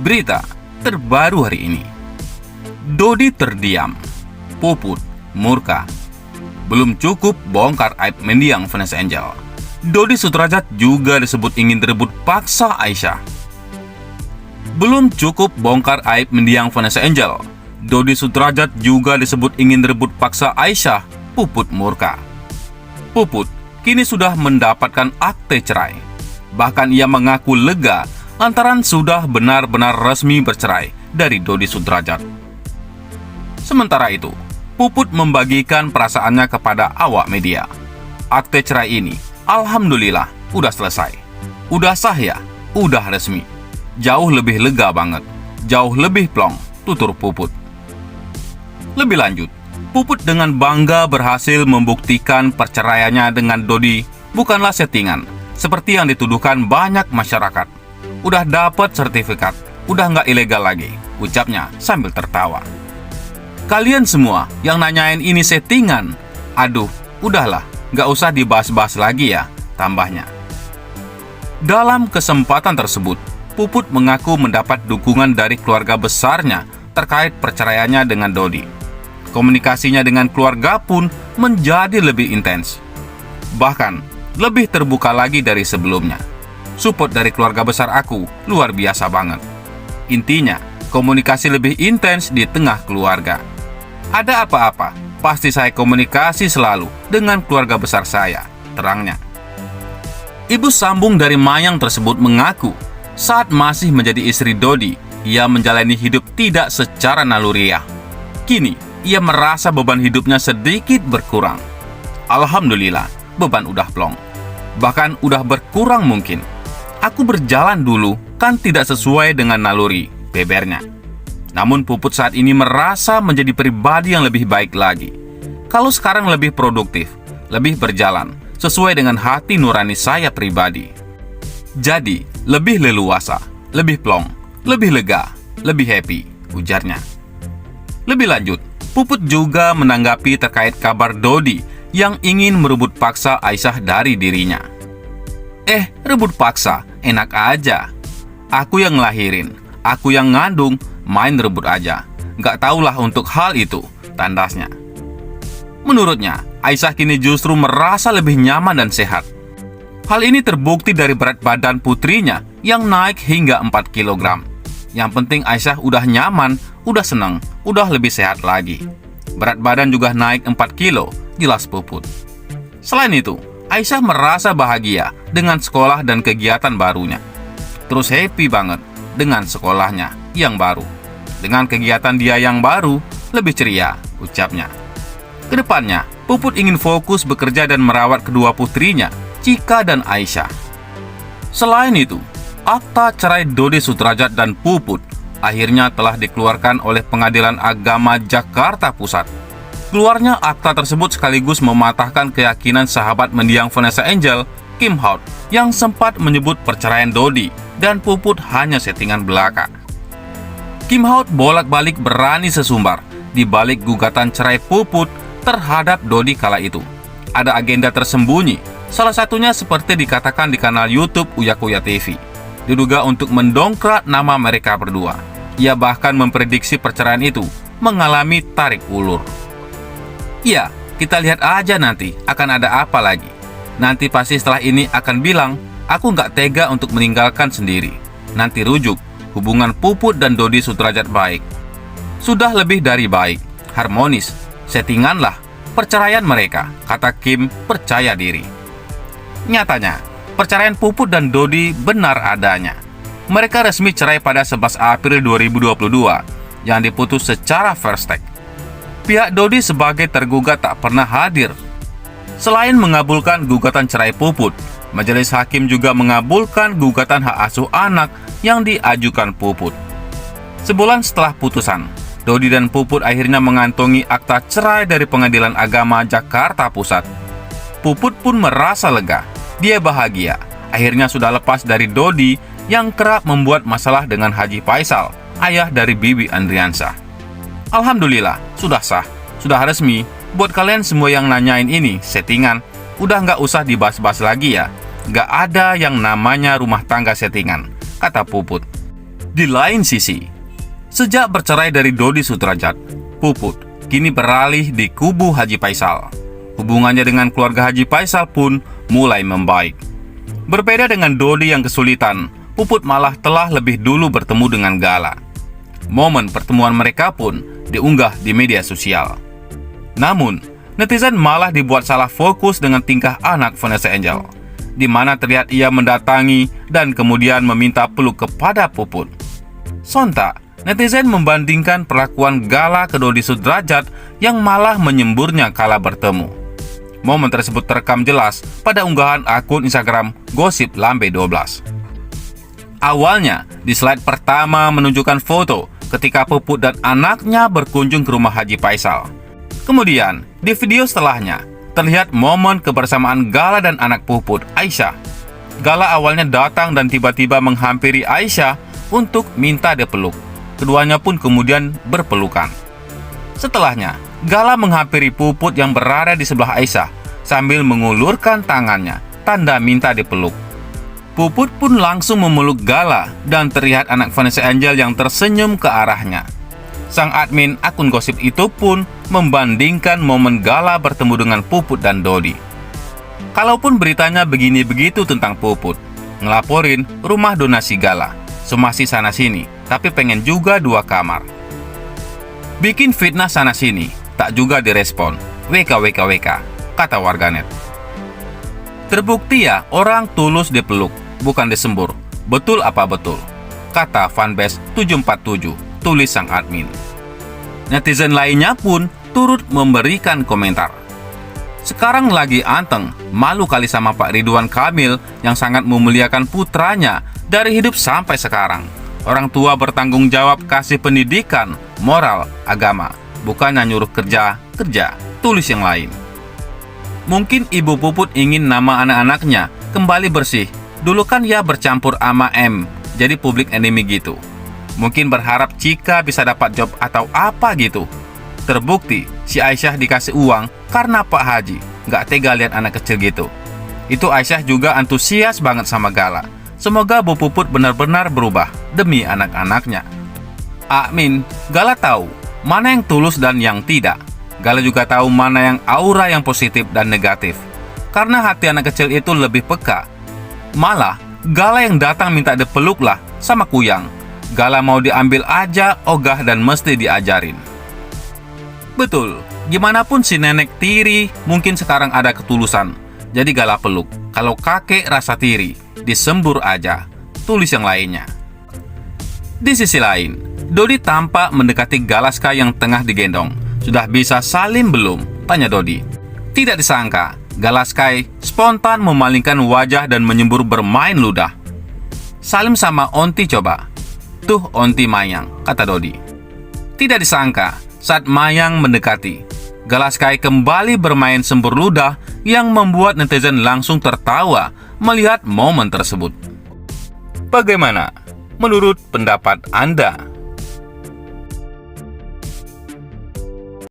Berita terbaru hari ini. Dodi terdiam, Puput murka. Belum cukup bongkar aib mendiang Vanessa Angel, Dodi Sudrajat juga disebut ingin rebut paksa Aisyah. Belum cukup bongkar aib mendiang Vanessa Angel, Dodi Sudrajat juga disebut ingin rebut paksa Aisyah. Puput murka. Puput kini sudah mendapatkan akte cerai. Bahkan ia mengaku lega lantaran sudah benar-benar resmi bercerai dari Dodi Sudrajat. Sementara itu, Puput membagikan perasaannya kepada awak media. Akte cerai ini, alhamdulillah, udah selesai. Udah sah ya, udah resmi. Jauh lebih lega banget, jauh lebih plong, tutur Puput. Lebih lanjut, Puput dengan bangga berhasil membuktikan perceraiannya dengan Dodi bukanlah settingan, seperti yang dituduhkan banyak masyarakat. Udah dapat sertifikat, udah nggak ilegal lagi, ucapnya sambil tertawa. Kalian semua yang nanyain ini settingan, aduh, udahlah, nggak usah dibahas-bahas lagi ya, tambahnya. Dalam kesempatan tersebut, Puput mengaku mendapat dukungan dari keluarga besarnya terkait perceraiannya dengan Dodi. Komunikasinya dengan keluarga pun menjadi lebih intens. Bahkan, lebih terbuka lagi dari sebelumnya. Support dari keluarga besar aku luar biasa banget. Intinya, komunikasi lebih intens di tengah keluarga. Ada apa-apa, pasti saya komunikasi selalu dengan keluarga besar saya, terangnya. Ibu sambung dari Mayang tersebut mengaku, saat masih menjadi istri Dodi, ia menjalani hidup tidak secara naluriah. Kini, ia merasa beban hidupnya sedikit berkurang. Alhamdulillah, beban udah plong. Bahkan udah berkurang mungkin. Aku berjalan dulu kan tidak sesuai dengan naluri, bebernya. Namun Puput saat ini merasa menjadi pribadi yang lebih baik lagi. Kalau sekarang lebih produktif, lebih berjalan, sesuai dengan hati nurani saya pribadi. Jadi, lebih leluasa, lebih plong, lebih lega, lebih happy, ujarnya. Lebih lanjut, Puput juga menanggapi terkait kabar Dodi yang ingin merebut paksa Aisyah dari dirinya. Rebut paksa, enak aja. Aku yang ngelahirin, aku yang ngandung, main rebut aja. Nggak tahulah untuk hal itu, tandasnya. Menurutnya, Aisyah kini justru merasa lebih nyaman dan sehat. Hal ini terbukti dari berat badan putrinya yang naik hingga 4 kg. Yang penting Aisyah udah nyaman, udah seneng, udah lebih sehat lagi. Berat badan juga naik 4 kilo, jelas Puput. Selain itu, Aisyah merasa bahagia dengan sekolah dan kegiatan barunya. Terus happy banget dengan sekolahnya yang baru. Dengan kegiatan dia yang baru, lebih ceria, ucapnya. Kedepannya, Puput ingin fokus bekerja dan merawat kedua putrinya, Cika dan Aisyah. Selain itu, akta cerai Dodi Sudrajat dan Puput akhirnya telah dikeluarkan oleh Pengadilan Agama Jakarta Pusat. Keluarnya akta tersebut sekaligus mematahkan keyakinan sahabat mendiang Vanessa Angel, Kim Howard, yang sempat menyebut perceraian Dodi dan Puput hanya settingan belaka. Kim Howard bolak-balik berani sesumbar di balik gugatan cerai Puput terhadap Dodi kala itu. Ada agenda tersembunyi, salah satunya seperti dikatakan di kanal YouTube Uya Kuya TV. Diduga untuk mendongkrak nama mereka berdua. Ia bahkan memprediksi perceraian itu mengalami tarik ulur. Ya, kita lihat aja nanti akan ada apa lagi. Nanti pasti setelah ini akan bilang, aku nggak tega untuk meninggalkan sendiri. Nanti rujuk, hubungan Puput dan Dodi Sudrajat baik. Sudah lebih dari baik, harmonis, settingan lah perceraian mereka, kata Kim percaya diri. Nyatanya, perceraian Puput dan Dodi benar adanya. Mereka resmi cerai pada 11 April 2022 yang diputus secara first take. Pihak Dodi sebagai tergugat tak pernah hadir. Selain mengabulkan gugatan cerai Puput, Majelis Hakim juga mengabulkan gugatan hak asuh anak yang diajukan Puput. Sebulan setelah putusan, Dodi dan Puput akhirnya mengantongi akta cerai dari Pengadilan Agama Jakarta Pusat. Puput pun merasa lega. Dia bahagia, akhirnya sudah lepas dari Dodi yang kerap membuat masalah dengan Haji Faisal, ayah dari Bibi Andriansah. Alhamdulillah, sudah sah, sudah resmi. Buat kalian semua yang nanyain ini settingan, udah nggak usah dibahas-bahas lagi ya. Nggak ada yang namanya rumah tangga settingan, kata Puput. Di lain sisi, sejak bercerai dari Dodi Sudrajat, Puput kini beralih di kubu Haji Faisal. Hubungannya dengan keluarga Haji Faisal pun mulai membaik. Berbeda dengan Dodi yang kesulitan, Puput malah telah lebih dulu bertemu dengan Gala. Momen pertemuan mereka pun diunggah di media sosial. Namun, netizen malah dibuat salah fokus dengan tingkah anak Vanessa Angel, di mana terlihat ia mendatangi dan kemudian meminta peluk kepada Puput. Sontak, netizen membandingkan perlakuan Gala ke Dodi Sudrajat yang malah menyemburnya kala bertemu. Momen tersebut terekam jelas pada unggahan akun Instagram Gosip Lambe 12. Awalnya, di slide pertama menunjukkan foto ketika Puput dan anaknya berkunjung ke rumah Haji Faisal. Kemudian, di video setelahnya, terlihat momen kebersamaan Gala dan anak Puput, Aisyah. Gala awalnya datang dan tiba-tiba menghampiri Aisyah untuk minta dipeluk. Keduanya pun kemudian berpelukan. Setelahnya, Gala menghampiri Puput yang berada di sebelah Aisyah sambil mengulurkan tangannya, tanda minta dipeluk. Puput pun langsung memeluk Gala dan terlihat anak Vanessa Angel yang tersenyum ke arahnya. Sang admin akun gosip itu pun membandingkan momen Gala bertemu dengan Puput dan Dodi. Kalaupun beritanya begini begitu tentang Puput, ngelaporin rumah donasi Gala, somasi sana-sini, tapi pengen juga 2 kamar. Bikin fitnah sana-sini, tak juga direspon, WKWKWK, kata warganet. Terbukti ya orang tulus dipeluk, bukan disembur. Betul apa betul? Kata fanbase 747, tulis sang admin. Netizen lainnya pun turut memberikan komentar. Sekarang lagi anteng, malu kali sama Pak Ridwan Kamil yang sangat memuliakan putranya dari hidup sampai sekarang. Orang tua bertanggung jawab kasih pendidikan, moral, agama, bukannya nyuruh kerja, tulis yang lain. Mungkin Ibu Puput ingin nama anak-anaknya kembali bersih. Dulu kan ya bercampur ama M, jadi public enemy gitu. Mungkin berharap Cika bisa dapat job atau apa gitu. Terbukti si Aisyah dikasih uang karena Pak Haji nggak tega lihat anak kecil gitu. Itu Aisyah juga antusias banget sama Gala. Semoga Bu Puput benar-benar berubah demi anak-anaknya. Amin. Gala tahu mana yang tulus dan yang tidak. Gala juga tahu mana yang aura yang positif dan negatif. Karena hati anak kecil itu lebih peka. Malah, Gala yang datang minta dipeluk lah sama Kuyang. Gala mau diambil aja, ogah dan mesti diajarin. Betul, gimana pun si nenek tiri mungkin sekarang ada ketulusan. Jadi Gala peluk. Kalau kakek rasa tiri, disembur aja, tulis yang lainnya. Di sisi lain, Dodi tampak mendekati Galaska yang tengah digendong. Sudah bisa salim belum? Tanya Dodi. Tidak disangka, Galaskai spontan memalingkan wajah dan menyembur bermain ludah. Salim sama Onti coba. Tuh Onti Mayang, kata Dodi. Tidak disangka, saat Mayang mendekati, Galaskai kembali bermain sembur ludah yang membuat netizen langsung tertawa melihat momen tersebut. Bagaimana menurut pendapat Anda?